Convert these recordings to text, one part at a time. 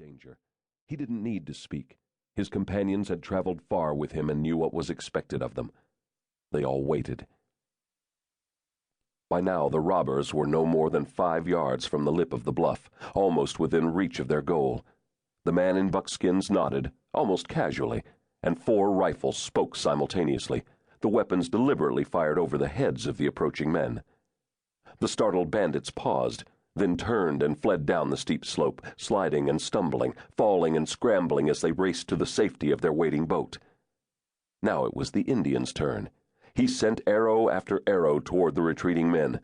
danger. He didn't need to speak. His companions had traveled far with him and knew what was expected of them. They all waited. By now the robbers were no more than 5 yards from the lip of the bluff, almost within reach of their goal. The man in buckskins nodded, almost casually, and 4 rifles spoke simultaneously, the weapons deliberately fired over the heads of the approaching men. The startled bandits paused, then turned and fled down the steep slope, sliding and stumbling, falling and scrambling as they raced to the safety of their waiting boat. Now it was the Indian's turn. He sent arrow after arrow toward the retreating men.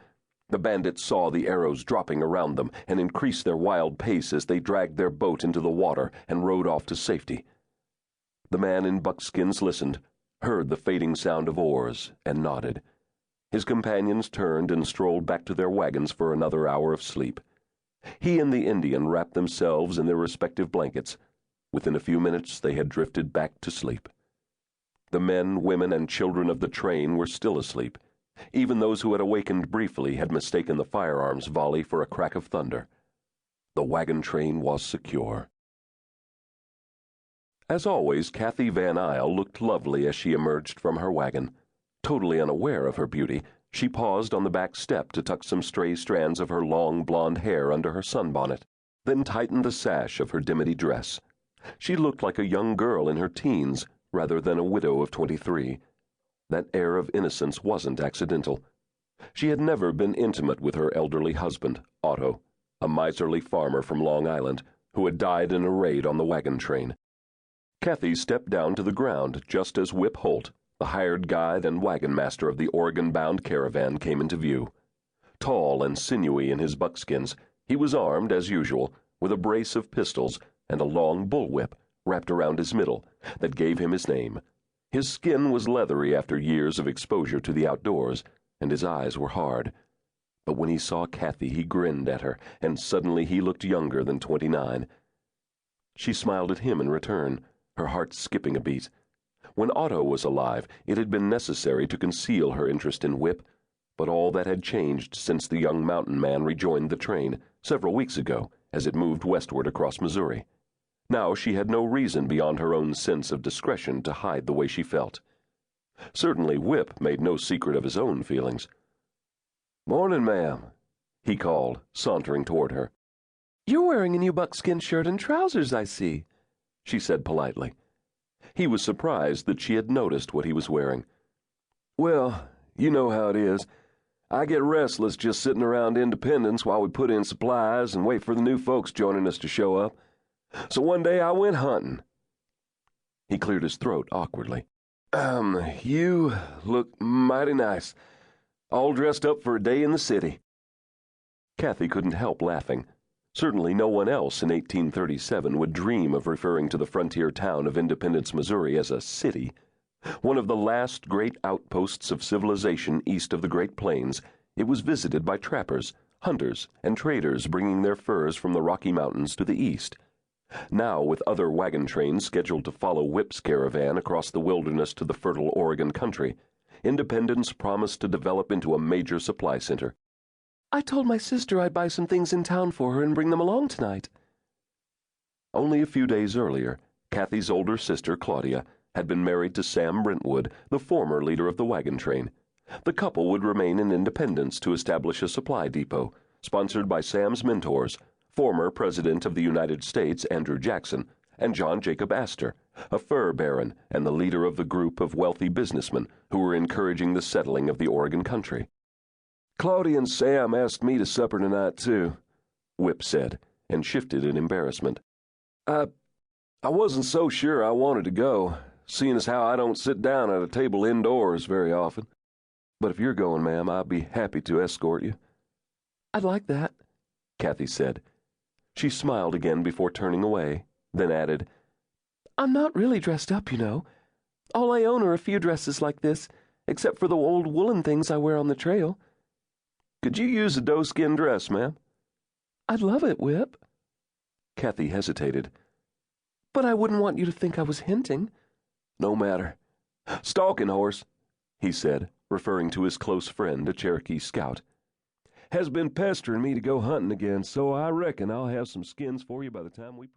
The bandits saw the arrows dropping around them and increased their wild pace as they dragged their boat into the water and rowed off to safety. The man in buckskins listened, heard the fading sound of oars, and nodded. His companions turned and strolled back to their wagons for another hour of sleep. He and the Indian wrapped themselves in their respective blankets. Within a few minutes they had drifted back to sleep. The men, women, and children of the train were still asleep. Even those who had awakened briefly had mistaken the firearms volley for a crack of thunder. The wagon train was secure. As always, Kathy Van Isle looked lovely as she emerged from her wagon. Totally unaware of her beauty, she paused on the back step to tuck some stray strands of her long blonde hair under her sunbonnet, then tightened the sash of her dimity dress. She looked like a young girl in her teens, rather than a widow of 23. That air of innocence wasn't accidental. She had never been intimate with her elderly husband, Otto, a miserly farmer from Long Island, who had died in a raid on the wagon train. Kathy stepped down to the ground just as Whip Holt, the hired guide and wagon master of the Oregon-bound caravan, came into view. Tall and sinewy in his buckskins, he was armed, as usual, with a brace of pistols and a long bullwhip wrapped around his middle that gave him his name. His skin was leathery after years of exposure to the outdoors, and his eyes were hard. But when he saw Kathy, he grinned at her, and suddenly he looked younger than 29. She smiled at him in return, her heart skipping a beat. When Otto was alive, it had been necessary to conceal her interest in Whip, but all that had changed since the young mountain man rejoined the train several weeks ago as it moved westward across Missouri. Now she had no reason beyond her own sense of discretion to hide the way she felt. Certainly Whip made no secret of his own feelings. "Morning, ma'am," he called, sauntering toward her. "You're wearing a new buckskin shirt and trousers, I see," she said politely. He was surprised that she had noticed what he was wearing. "Well, you know how it is. I get restless just sitting around Independence while we put in supplies and wait for the new folks joining us to show up. So one day I went hunting." He cleared his throat awkwardly. You look mighty nice, all dressed up for a day in the city." Kathy couldn't help laughing. Certainly no one else in 1837 would dream of referring to the frontier town of Independence, Missouri as a city. One of the last great outposts of civilization east of the Great Plains, it was visited by trappers, hunters, and traders bringing their furs from the Rocky Mountains to the east. Now, with other wagon trains scheduled to follow Whip's caravan across the wilderness to the fertile Oregon country, Independence promised to develop into a major supply center. "I told my sister I'd buy some things in town for her and bring them along tonight." Only a few days earlier, Kathy's older sister, Claudia, had been married to Sam Brentwood, the former leader of the wagon train. The couple would remain in Independence to establish a supply depot, sponsored by Sam's mentors, former President of the United States Andrew Jackson, and John Jacob Astor, a fur baron and the leader of the group of wealthy businessmen who were encouraging the settling of the Oregon country. "Claudia and Sam asked me to supper tonight, too," Whip said, and shifted in embarrassment. I wasn't so sure I wanted to go, seeing as how I don't sit down at a table indoors very often. But if you're going, ma'am, I'd be happy to escort you." "I'd like that," Kathy said. She smiled again before turning away, then added, "I'm not really dressed up, you know. All I own are a few dresses like this, except for the old woolen things I wear on the trail." "Could you use a doeskin dress, ma'am?" "I'd love it, Whip." Kathy hesitated. "But I wouldn't want you to think I was hinting." "No matter. Stalking horse," he said, referring to his close friend, a Cherokee scout, "has been pestering me to go hunting again, so I reckon I'll have some skins for you by the time we push."